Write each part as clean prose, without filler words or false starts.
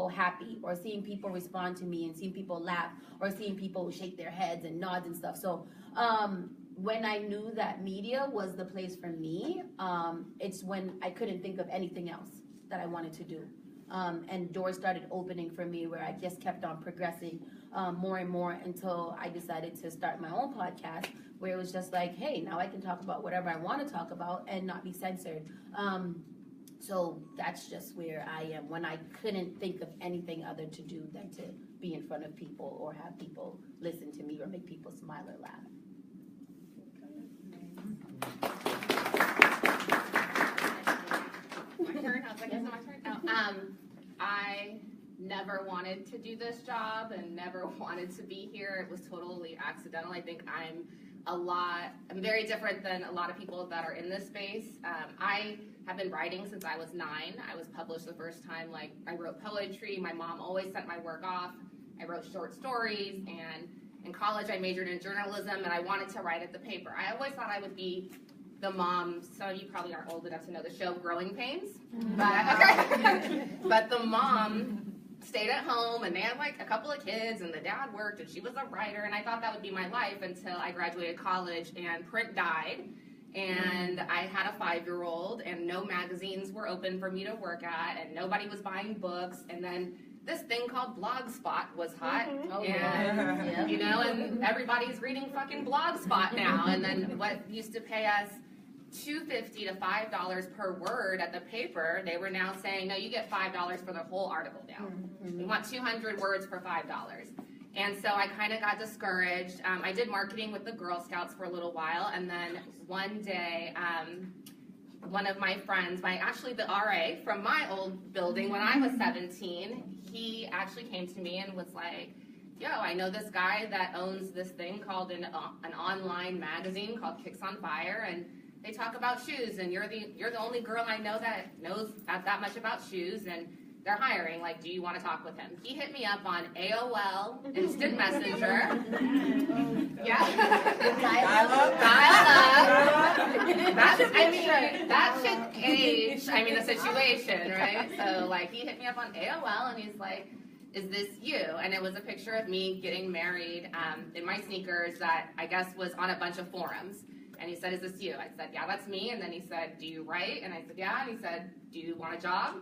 happy, or seeing people respond to me and seeing people laugh, or seeing people shake their heads and nods and stuff. So when I knew that media was the place for me, it's when I couldn't think of anything else that I wanted to do. And doors started opening for me where I just kept on progressing more and more until I decided to start my own podcast, where it was just like, hey, now I can talk about whatever I want to talk about and not be censored. So that's just where I am when I couldn't think of anything other to do than to be in front of people or have people listen to me or make people smile or laugh. My turn? I was like, is it my turn? No. I never wanted to do this job and never wanted to be here. It was totally accidental. I think I'm very different than a lot of people that are in this space. I have been writing since I was 9. I was published the first time, like, I wrote poetry. My mom always sent my work off. I wrote short stories, and in college I majored in journalism, and I wanted to write at the paper. I always thought I would be the mom. Some of you probably aren't old enough to know the show Growing Pains, but the mom stayed at home, and they had like a couple of kids, and the dad worked, and she was a writer, and I thought that would be my life until I graduated college and print died, and I had a 5-year-old, and no magazines were open for me to work at, and nobody was buying books, and then this thing called Blogspot was hot, and you know, and everybody's reading fucking Blogspot now, and then what used to pay us $2.50 to $5 per word at the paper, they were now saying, no, you get $5 for the whole article now. We want 200 words for $5. And so I kind of got discouraged. I did marketing with the Girl Scouts for a little while, and then one day, one of my friends, actually the RA from my old building when I was 17, he actually came to me and was like, yo, I know this guy that owns this thing called an online magazine called Kicks on Fire, and they talk about shoes, and you're the only girl I know that knows that much about shoes, and they're hiring. Like, do you want to talk with him? He hit me up on AOL, Instant Messenger. Yeah. Dial up. That should age, the situation, right? So, like, he hit me up on AOL, and he's like, is this you? And it was a picture of me getting married in my sneakers that I guess was on a bunch of forums. And he said, is this you? I said, yeah, that's me. And then he said, do you write? And I said, yeah. And he said, do you want a job?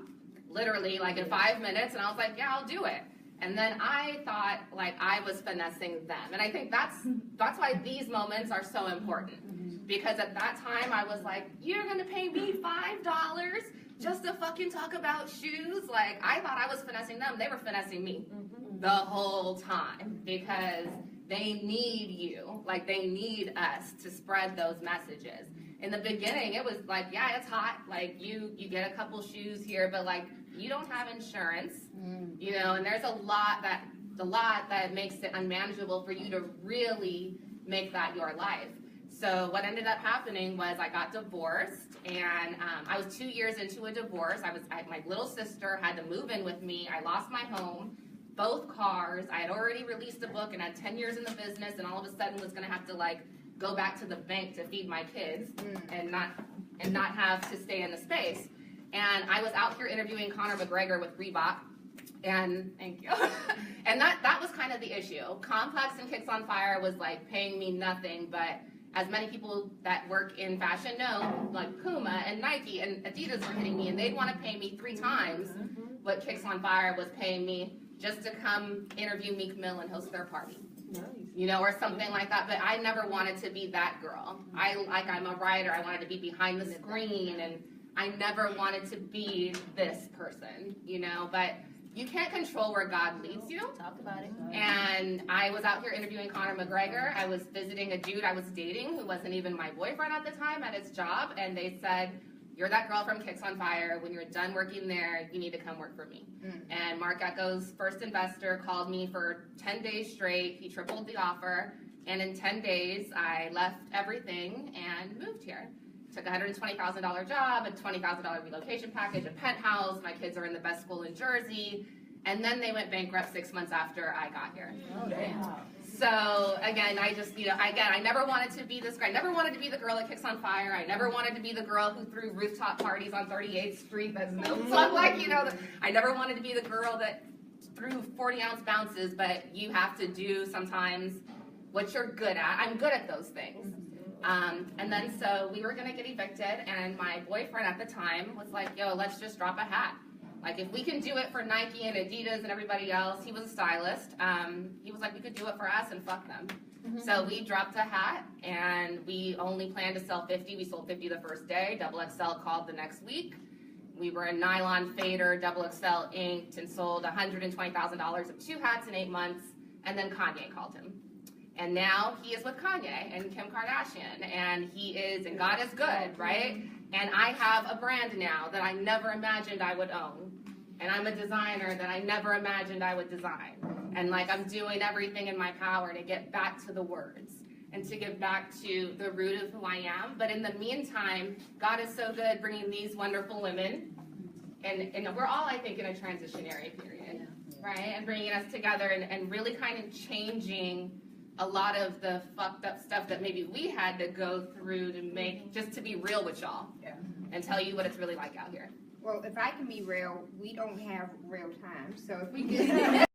Literally, like in 5 minutes. And I was like, yeah, I'll do it. And then I thought, like, I was finessing them. And I think that's why these moments are so important. Because at that time, I was like, you're going to pay me $5 just to fucking talk about shoes? Like, I thought I was finessing them. They were finessing me the whole time. Because they need you, like they need us to spread those messages. In the beginning, it was like, yeah, it's hot. Like you get a couple shoes here, but like you don't have insurance, you know, and there's a lot that makes it unmanageable for you to really make that your life. So what ended up happening was I got divorced, and I was 2 years into a divorce. My little sister had to move in with me. I lost my home. Both cars. I had already released a book and had 10 years in the business, and all of a sudden was going to have to like go back to the bank to feed my kids and not have to stay in the space. And I was out here interviewing Conor McGregor with Reebok, and thank you. And that was kind of the issue. Complex and Kicks on Fire was like paying me nothing, but as many people that work in fashion know, like Puma and Nike and Adidas were hitting me, and they'd want to pay me 3 times what Kicks on Fire was paying me just to come interview Meek Mill and host their party, you know, or something like that. But I never wanted to be that girl. I'm a writer. I wanted to be behind the screen, and I never wanted to be this person, you know. But you can't control where God leads you. Talk about it. And I was out here interviewing Conor McGregor. I was visiting a dude I was dating who wasn't even my boyfriend at the time at his job, and they said, you're that girl from Kicks on Fire. When you're done working there, you need to come work for me. And Mark Echo's first investor called me for 10 days straight. He tripled the offer. And in 10 days, I left everything and moved here. Took a $120,000 job, a $20,000 relocation package, a penthouse. My kids are in the best school in Jersey. And then they went bankrupt 6 months after I got here. Oh, damn. So again, I just, I never wanted to be this girl. I never wanted to be the girl that kicks on fire. I never wanted to be the girl who threw rooftop parties on 38th Street. That's no fun. Like, I never wanted to be the girl that threw 40-ounce bounces, but you have to do sometimes what you're good at. I'm good at those things. And then so we were going to get evicted, and my boyfriend at the time was like, yo, let's just drop a hat. Like, if we can do it for Nike and Adidas and everybody else, he was a stylist, he was like, we could do it for us and fuck them. Mm-hmm. So we dropped a hat, and we only planned to sell 50. We sold 50 the first day. Double XL called the next week. We were a nylon fader, Double XL inked, and sold $120,000 of 2 hats in 8 months, and then Kanye called him. And now he is with Kanye and Kim Kardashian, and he is, and God is good, right? And I have a brand now that I never imagined I would own. And I'm a designer that I never imagined I would design. And like, I'm doing everything in my power to get back to the words and to get back to the root of who I am. But in the meantime, God is so good bringing these wonderful women, and we're all, I think, in a transitionary period, right? And bringing us together and really kind of changing a lot of the fucked up stuff that maybe we had to go through to make, just to be real with y'all and tell you what it's really like out here. Well, if I can be real, we don't have real time. So if we can